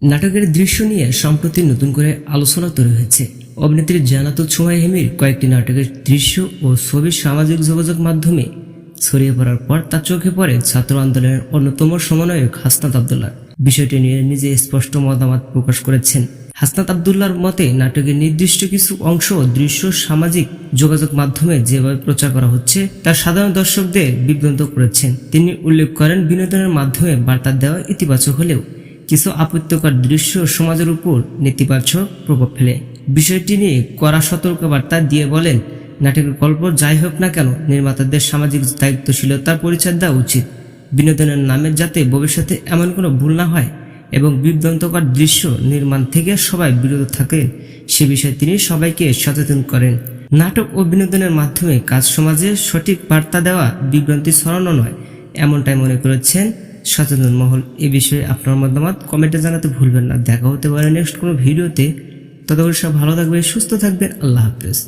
নাটকের দৃশ্য নিয়ে সম্প্রতি নতুন করে আলোচনা তৈরি হয়েছে। অভিনেত্রী জান্নাতুল সুমাইয়া হিমির কয়েকটি নাটকের দৃশ্য ও ছবি সামাজিক যোগাযোগ মাধ্যমে ছড়িয়ে পড়ার পর তার চোখে পড়ে ছাত্র আন্দোলনের অন্যতম সমন্বয়ক হাসনাত আবদুল্লাহ। বিষয়টি নিয়ে নিজে স্পষ্ট মতামত প্রকাশ করেছেন। হাসনাত আবদুল্লাহর মতে, নাটকের নির্দিষ্ট কিছু অংশ দৃশ্য সামাজিক যোগাযোগ মাধ্যমে যেভাবে প্রচার করা হচ্ছে তা সাধারণ দর্শকদের বিভ্রান্ত করেছেন। তিনি উল্লেখ করেন, বিনোদনের মাধ্যমে বার্তা দেওয়া ইতিবাচক হলেও কিছু আপত্তিকর দৃশ্য সমাজের উপর নেতিবাচক প্রভাব ফেলে। বিষয়টি নিয়ে কড়া সতর্কবার্তা দিয়ে বলেন, নাটকের গল্প যাই হোক না কেন, নির্মাতাদের সামাজিক দায়িত্বশীলতার পরিচয় দেওয়া উচিত। বিনোদনের নামে যাতে ভবিষ্যতে এমন কোনো ভুল না হয় এবং বিভ্রান্তকর দৃশ্য নির্মাণ থেকে সবাই বিরত থাকেন, সে বিষয়ে তিনি সবাইকে সচেতন করেন। নাটক ও বিনোদনের মাধ্যমে কাজ সমাজে সঠিক বার্তা দেওয়া, বিভ্রান্তি ছড়ানো নয়, এমনটাই মনে করেছেন সচেতন মহল। এ বিষয়ে আপনার মতামত কমেন্টে জানাতে ভুলবেন না। দেখা হতে পারে নেক্সট কোনো ভিডিওতে। ততক্ষণ সব ভালো থাকবেন, সুস্থ থাকবেন। আল্লাহ হাফেজ।